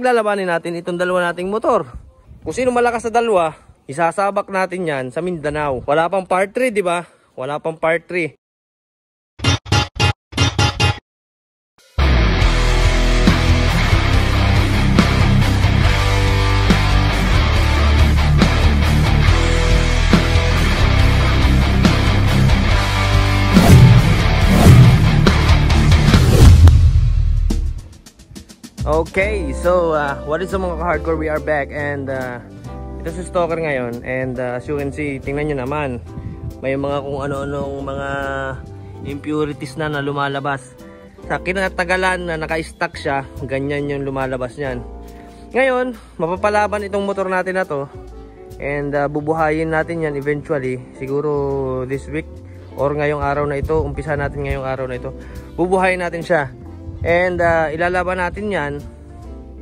paglalabanin natin itong dalawa nating motor. Kung sino malakas sa dalawa, isasabak natin yan sa Mindanao. Wala pang part 3, di ba? Wala pang part 3. Okay, so what is up mga ka-hardcore, we are back and ito si Stalker ngayon and as you can see, tingnan nyo naman may mga kung ano-anong mga impurities na lumalabas. Sa kinatagalan na naka-stack siya, ganyan yung lumalabas niyan. Ngayon, mapapalaban itong motor natin na to and bubuhayin natin yan eventually, siguro this week or ngayong araw na ito, umpisa natin ngayong araw na ito, bubuhayin natin siya. And ilalaban natin yan.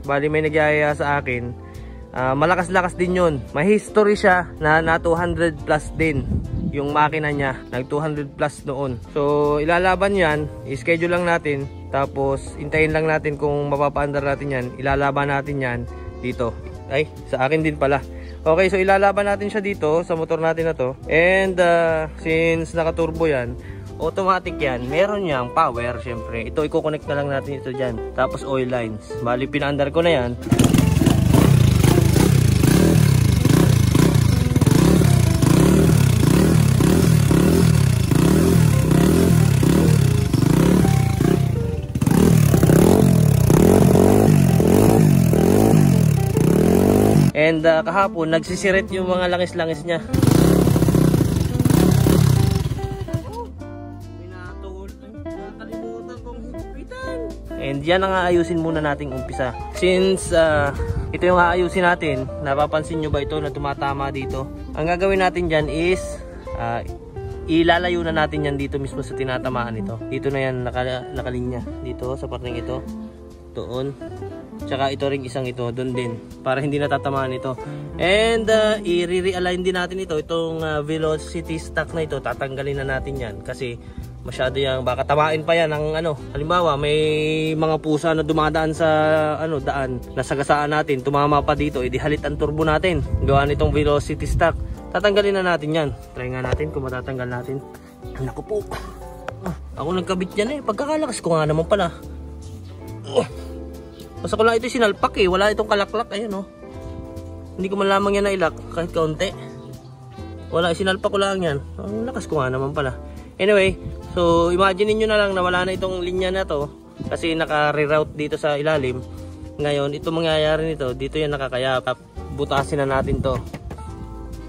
Bali may nagyaya sa akin, malakas-lakas din yun. May history siya na 200 plus din yung makina niya, nag 200 plus noon. So ilalaban yan, i-schedule lang natin. Tapos hintayin lang natin kung mapapaandar natin yan. Ilalaban natin yan dito. Ay, sa akin din pala. Okay, so ilalaban natin siya dito sa motor natin na to. And since naka-turbo yan, automatic yan, meron niyang power syempre. Ito, i-connect na lang natin ito dyan. Tapos oil lines. Bali, pinaandar ko na yan. And kahapon, nagsisirit yung mga langis-langis niya. And yan ang aayusin muna nating umpisa. Since ito yung aayusin natin, napapansin nyo ba ito na tumatama dito? Ang gagawin natin dyan is ilalayo na natin yan dito mismo sa tinatamaan ito. Dito na yan nakalinya. Dito sa parteng ito. Doon. Tsaka ito ring isang ito. Doon din. Para hindi natatamaan ito. And i-realign din natin ito. Itong velocity stack na ito. Tatanggalin na natin yan. Kasi masyado yang baka tamain pa yan ng ano. Halimbawa may mga pusa na dumadaan sa daan, nasagasaan natin, tumama pa dito, edi halit ang turbo natin. Gawa nitong velocity stack. Tatanggalin na natin yan. Try nga natin kung matatanggal natin. Naku po. Ako nagkabit yan pagkakalakas ko nga naman pala. Basta ko lang ito sinalpak wala itong kalaklak. Ayan hindi ko malamang yan na ilak kahit kaunti. Wala, sinalpak ko lang yan. Ang lakas ko nga naman pala. Anyway, so imagine niyo na lang na wala na itong linya na to kasi naka-reroute dito sa ilalim. Ngayon, ito mangyayari nito, dito yan nakakayap. Butasin na natin to.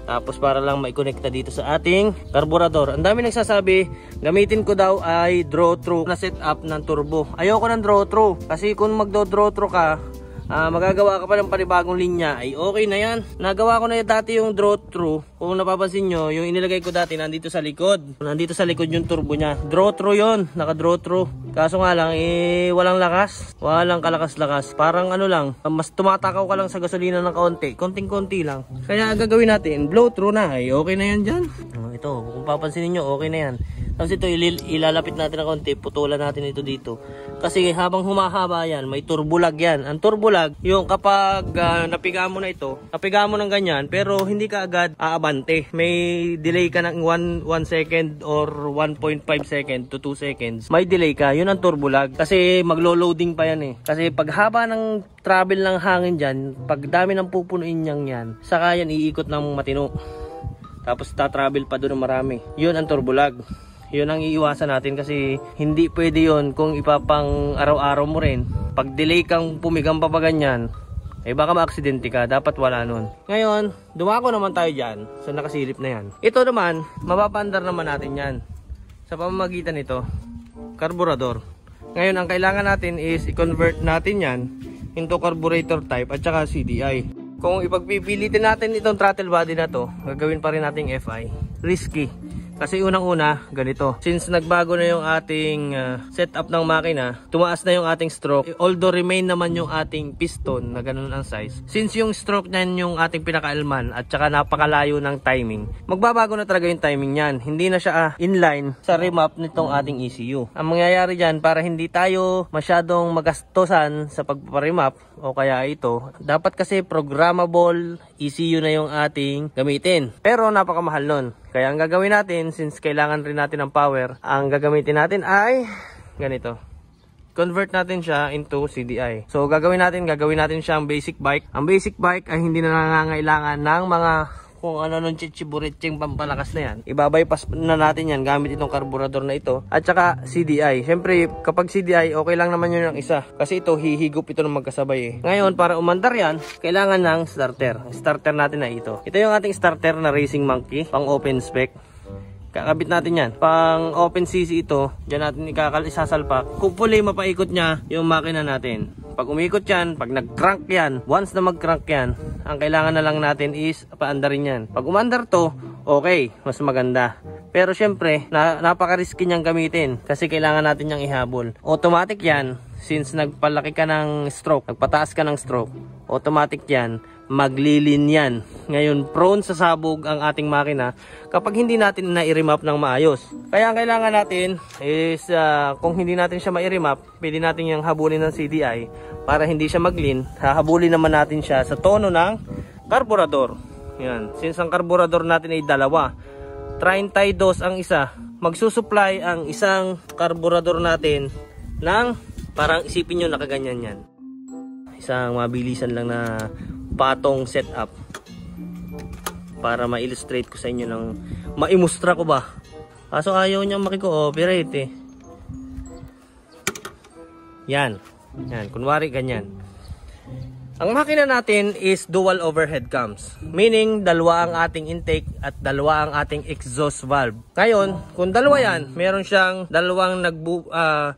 Tapos para lang maikonekta dito sa ating karburador. Ang dami nagsasabi, gamitin ko daw ay draw-through na setup ng turbo. Ayoko ng draw-through kasi kung magdo-draw-through ka, magagawa ka pa ng panibagong linya ay okay na yan. Nagawa ko na dati yung draw-through. Kung napapansin nyo, yung inilagay ko dati nandito sa likod. Nandito sa likod yung turbo nya. Draw-through yun, naka-draw-through. Kaso nga lang, walang lakas. Walang kalakas-lakas. Parang lang, mas tumatakaw ka lang sa gasolina ng kaunti. Konting-konti lang. Kaya gagawin natin, blow-through na. Ay okay na yan dyan. Ito, kung papansinin nyo, okay na yan. Tapos ito, ilalapit natin ng konti, putulan natin ito dito. Kasi habang humahaba yan, may turbolag yan. Ang turbolag, yung kapag napiga mo na ito, napiga mo ng ganyan, pero hindi ka agad aabante. May delay ka ng 1 second or 1.5 second to 2 seconds. May delay ka, yun ang turbolag. Kasi maglo-loading pa yan Kasi pag haba ng travel ng hangin dyan, pag dami ng pupunuin niyang yan, saka yan iikot ng matino. Tapos ta-travel pa doon ng marami. Yun ang turbolag. Yun ang iiwasan natin kasi hindi pwede yun kung ipapang araw-araw mo rin. Pag delay kang pumigam pa ganyan, baka ma-aksidente ka. Dapat wala nun. Ngayon, dumako naman tayo dyan sa nakasilip na yan. Ito naman, mapapandar naman natin yan sa pamamagitan nito, karburador. Ngayon, ang kailangan natin is i-convert natin yan into carburetor type at saka CDI. Kung ipagpipilitin natin itong throttle body na to, gagawin pa rin nating FI. Risky. Kasi unang-una, ganito. Since nagbago na yung ating setup ng makina, tumaas na yung ating stroke. Although remain naman yung ating piston na ganun ang size. Since yung stroke niyan yung ating pinakaalman at saka napakalayo ng timing, magbabago na talaga yung timing niyan. Hindi na siya inline sa remap nitong ating ECU. Ang mangyayari dyan, para hindi tayo masyadong magastosan sa pagpaparemap o kaya ito, dapat kasi programmable ECU na yung ating gamitin. Pero napakamahal nun. Kaya ang gagawin natin, since kailangan rin natin ng power, ang gagamitin natin ay ganito. Convert natin siya into CDI. So gagawin natin siyang basic bike. Ang basic bike ay hindi na nangangailangan ng mga kung ano nung chichiburitsing pampalakas na yan. Ibabypass na natin yan gamit itong karburador na ito. At saka CDI. Siyempre kapag CDI, okay lang naman yun ng isa. Kasi ito hihigop ito ng magkasabay eh. Ngayon para umandar yan, kailangan ng starter. Ang starter natin na ito. Ito yung ating starter na Racing Monkey, pang open spec. Kakabit natin yan. Pang open CC ito, dyan natin isasalpak. Hopefully mapaikot niya yung makina natin. Pag umikot yan, pag nag-crank yan, once na mag-crank yan, ang kailangan na lang natin is paandarin yan. Pag umandar to, okay, mas maganda. Pero syempre, napaka-risky niyang gamitin kasi kailangan natin niyang ihabol. Automatic yan, since nagpalaki ka ng stroke, nagpataas ka ng stroke, automatic yan, maglilin yan. Ngayon, prone sa sabog ang ating makina kapag hindi natin na-remap ng maayos. Kaya ang kailangan natin is, kung hindi natin siya ma-remap, pwede natin yung habulin ng CDI para hindi siya maglin. Hahabulin naman natin siya sa tono ng karburador. Yan. Since ang karburador natin ay dalawa, 32 ang isa, magsusupply ang isang karburador natin ng, parang isipin nyo nakaganyan yan. Isang mabilisan lang na patong setup para ma-illustrate ko sa inyo ng maimustra ko ba. Kaso ayaw niya makiko-operate eh. Yan. Yan. Kunwari ganyan. Ang makina natin is dual overhead cams. Meaning, dalawa ang ating intake at dalawa ang ating exhaust valve. Ngayon, kung dalawa yan, meron siyang dalawang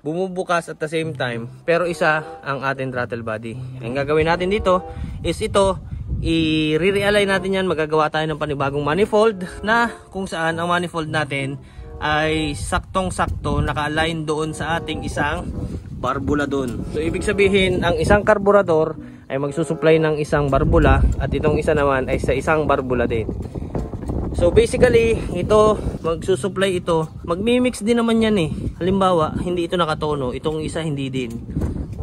bumubukas at the same time. Pero isa ang ating throttle body. Ang gagawin natin dito is ito, i-re-realign natin yan. Magagawa tayo ng panibagong manifold na kung saan ang manifold natin ay saktong-sakto naka-align doon sa ating isang barbula doon. So ibig sabihin, ang isang karburador ay magsusupply ng isang barbula at itong isa naman ay sa isang barbula din. So basically, ito magsusupply ito. Magmi-mix din naman yan eh. Halimbawa, hindi ito nakatono, itong isa hindi din.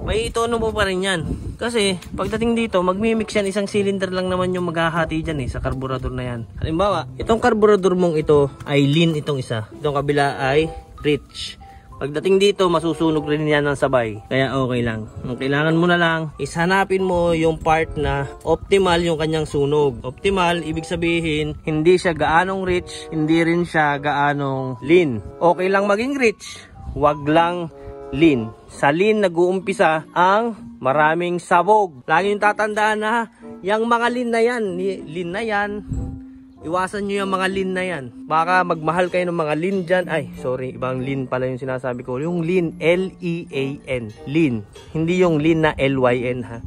May tono mo pa rin yan. Kasi pagdating dito, magmi-mix yan, isang cylinder lang naman yung maghahati dyan eh sa karburador na yan. Halimbawa, itong karburador mong ito ay lean itong isa. Itong kabila ay rich. Pagdating dito, masusunog rin yan ng sabay. Kaya okay lang. Ang kailangan mo na lang is hanapin mo yung part na optimal yung kanyang sunog. Optimal, ibig sabihin, hindi siya gaanong rich, hindi rin siya gaanong lean. Okay lang maging rich, wag lang lean. Sa lean nag-uumpisa ang maraming sabog. Lagi yung tatandaan na yung mga lean na yan, iwasan nyo yung mga lean na yan. Baka magmahal kayo ng mga lean dyan. Ay, sorry, ibang lean pala yung sinasabi ko. Yung lean, L-E-A-N. Lean. Hindi yung lean na L-Y-N ha.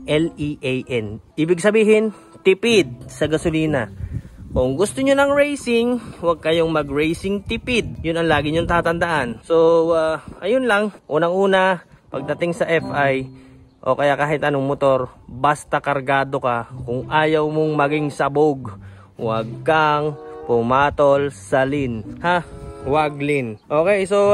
L-E-A-N. Ibig sabihin, tipid sa gasolina. Kung gusto nyo ng racing, huwag kayong mag-racing tipid. Yun ang lagi nyo tatandaan. So, ayun lang. Unang-una, pagdating sa FI, o kaya kahit anong motor, basta kargado ka. Kung ayaw mong maging sabog, huwag kang pumatol sa lean. Ha? Huwag lean. Okay, so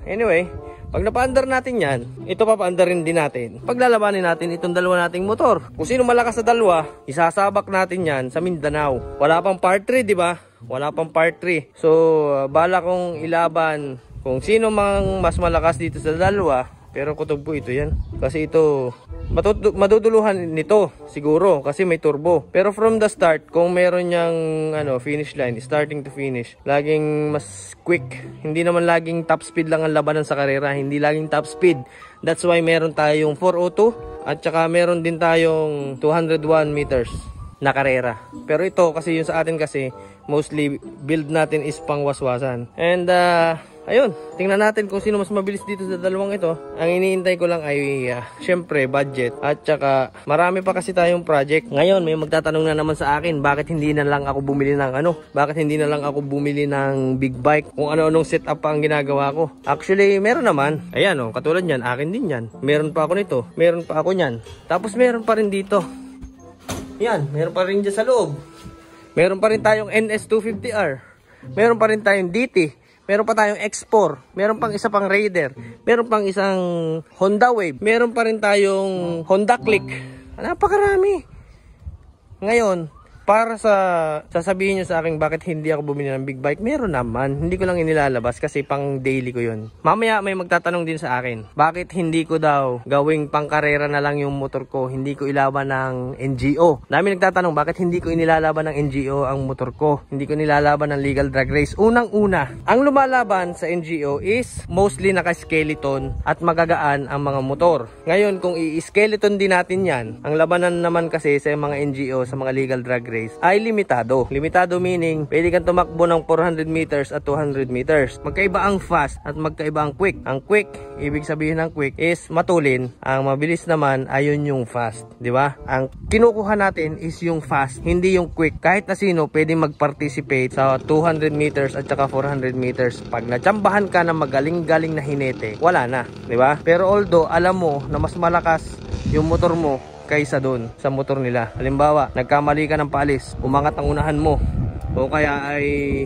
anyway, pag napaandar natin yan, ito papaandarin din natin. Paglalabanin natin itong dalawa nating motor. Kung sino malakas sa dalawa, isasabak natin yan sa Mindanao. Wala pang part 3, di ba? Wala pang part 3. So, bala kong ilaban kung sino mang mas malakas dito sa dalawa. Pero kutob po ito yan. Kasi ito, maduduluhan nito siguro kasi may turbo. Pero from the start, kung meron niyang finish line, starting to finish, laging mas quick. Hindi naman laging top speed lang ang labanan sa karera. Hindi laging top speed. That's why meron tayong 402 at saka meron din tayong 201 meters na karera. Pero ito kasi yung sa atin kasi mostly build natin is pang waswasan. And ayun, tingnan natin kung sino mas mabilis dito sa dalawang ito. Ang iniintay ko lang ay syempre budget at saka marami pa kasi tayong project. Ngayon may magtatanong na naman sa akin, bakit hindi na lang ako bumili ng bakit hindi na lang ako bumili ng big bike, kung ano-anong setup pa ang ginagawa ko. Actually meron naman, ayan oh, katulad yan, akin din yan. Meron pa ako nito, meron pa ako nyan, tapos meron pa rin dito. Yan, meron pa rin dyan sa loob. Meron pa rin tayong NS250R. Meron pa rin tayong DT. Meron pa tayong X4. Meron pang isa pang Raider. Meron pang isang Honda Wave. Meron pa rin tayong Honda Click. Napakarami. Ngayon, para sa sasabihin nyo sa akin bakit hindi ako bumili ng big bike, meron naman. Hindi ko lang inilalabas kasi pang daily ko yun. Mamaya may magtatanong din sa akin, bakit hindi ko daw gawing pang karera na lang yung motor ko, hindi ko ilaban ng NGO. Dami nagtatanong bakit hindi ko inilalaban ng NGO ang motor ko, hindi ko nilalaban ng legal drag race. Unang-una, ang lumalaban sa NGO is mostly naka-skeleton at magagaan ang mga motor. Ngayon, kung i-skeleton din natin yan, ang labanan naman kasi sa mga NGO, sa mga legal drag race, ay limitado. Limitado meaning, pwede kang tumakbo ng 400 meters at 200 meters. Magkaiba ang fast at magkaiba ang quick. Ang quick, ibig sabihin ng quick is matulin. Ang mabilis naman, ayun yung fast. Di ba? Ang kinukuha natin is yung fast, hindi yung quick. Kahit na sino, pwede mag-participate sa 200 meters at saka 400 meters. Pag natsambahan ka na magaling-galing na hinete, wala na. Di ba? Pero although, alam mo na mas malakas yung motor mo kaysa doon sa motor nila. Halimbawa, nagkamali ka ng paalis, umangat ang unahan mo, o kaya ay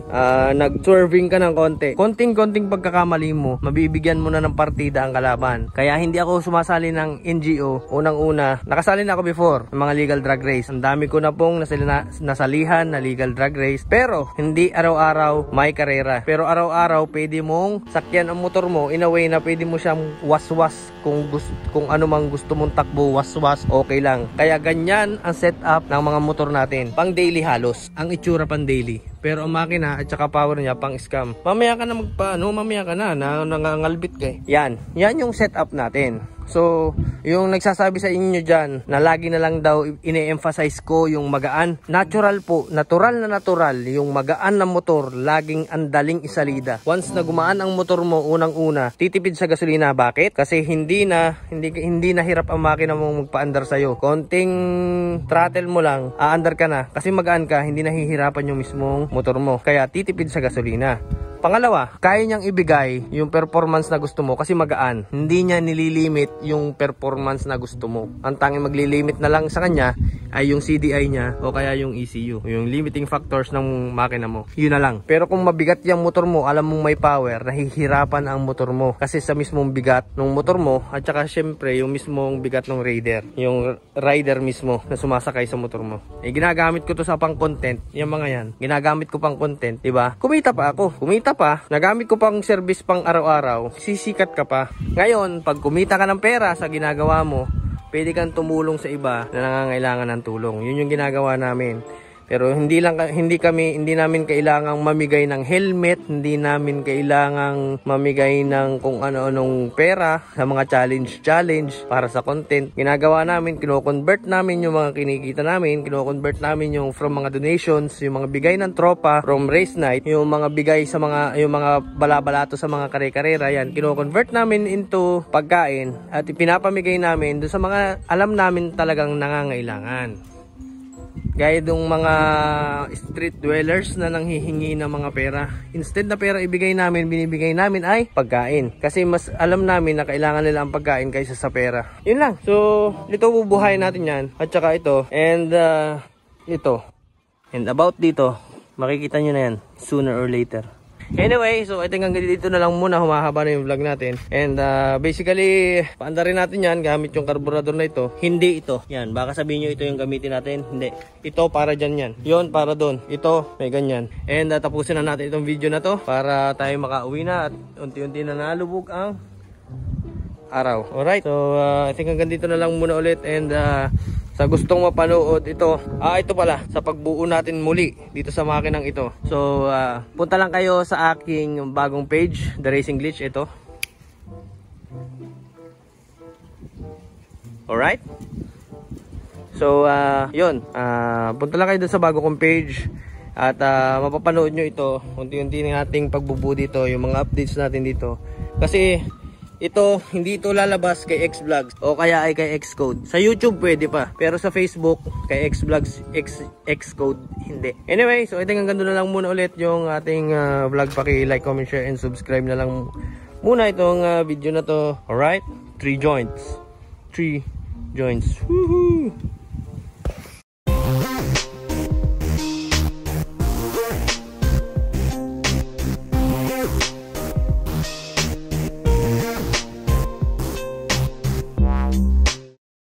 nag-swerving ka ng konti. Konting-konting pagkakamali mo, mabibigyan mo na ng partida ang kalaban. Kaya hindi ako sumasali ng NGO. Unang-una, nakasali na ako before ng mga legal drag race. Ang dami ko na pong nasalihan na legal drag race. Pero, hindi araw-araw may karera. Pero araw-araw, pwede mong sakyan ang motor mo in a way na pwede mo siyang waswas. Kung ano mang gusto mong takbo, waswas, okay lang. Kaya ganyan ang setup ng mga motor natin. Pang daily halos. Ang itsura pang daily. Pero ang makina at saka power niya pang scam. Mamaya ka na mamaya ka na nangangalbit ka eh. Yan yung setup natin. So, yung nagsasabi sa inyo dyan na lagi na lang daw ine-emphasize ko yung magaan. Natural po, natural na natural. Yung magaan na motor, laging andaling isalida. Once na gumaan ang motor mo, unang-una, titipid sa gasolina. Bakit? Kasi hindi na hirap ang makina mong magpa-andar sa'yo. Konting throttle mo lang, aandar ka na. Kasi magaan ka, hindi nahihirapan yung mismong motor mo. Kaya titipid sa gasolina. Pangalawa, kaya niyang ibigay yung performance na gusto mo kasi magaan. Hindi niya nililimit yung performance na gusto mo. Ang tanging maglilimit na lang sa kanya ay yung CDI niya o kaya yung ECU. Yung limiting factors ng makina mo. Yun na lang. Pero kung mabigat yung motor mo, alam mong may power, nahihirapan ang motor mo. Kasi sa mismong bigat ng motor mo at saka syempre yung mismong bigat ng Raider. Yung rider mismo na sumasakay sa motor mo. Eh ginagamit ko to sa pang content. Yung mga yan. Ginagamit ko pang content. Diba? Kumita pa ako. Kumita pa. Nagamit ko pang service pang araw-araw. Sisikat ka pa. Ngayon, pag kumita ka ng pera sa ginagawa mo, pwede kang tumulong sa iba na nangangailangan ng tulong. Yun yung ginagawa namin. Pero hindi namin kailangang mamigay ng helmet, hindi namin kailangang mamigay ng kung ano-anong pera sa mga challenge para sa content. Ginagawa namin, kino-convert namin yung mga kinikita namin, kino-convert namin yung from mga donations, yung mga bigay ng tropa from race night, yung mga bigay sa yung mga balabalato sa mga kare-karera, yan, kino-convert namin into pagkain at ipinapamigay namin doon sa mga alam namin talagang nangangailangan. Gaya dong mga street dwellers na nanghihingi ng mga pera. Instead na pera binibigay namin ay pagkain. Kasi mas alam namin na kailangan nila ang pagkain kaysa sa pera. Yun lang. So, ito bubuhayin natin yan. At saka ito. And ito. And about dito, makikita nyo na yan sooner or later. Anyway, so I think hanggang dito na lang muna, humahaba na yung vlog natin. And basically, paandarin natin yan gamit yung carburetor na ito. Hindi ito. Yan, baka sabihin nyo ito yung gamitin natin. Hindi. Ito para dyan yan. Yun, para doon. Ito, may ganyan. And tapusin na natin itong video na to para tayo makauwi na at unti-unti na nalubog ang araw. Alright, so I think hanggang dito na lang muna ulit. And sa gustong mapanood ito, ito pala, sa pagbuo natin muli dito sa makinang ito. So, punta lang kayo sa aking bagong page, The Racing Glitch, ito. Alright? So, yun. Punta lang kayo dun sa bago kong page. At mapapanood nyo ito, unti-unti ng ating pagbubu dito, yung mga updates natin dito. Kasi ito, hindi ito lalabas kay X-Vlogs o kaya ay kay Xcode. Sa YouTube pwede pa, pero sa Facebook, kay X-Vlogs, Xcode, hindi. Anyway, so ito hanggang doon na lang muna ulit yung ating vlog. Paki-like, comment, share, and subscribe na lang muna itong video na to. Alright? 3 joints. Woohoo!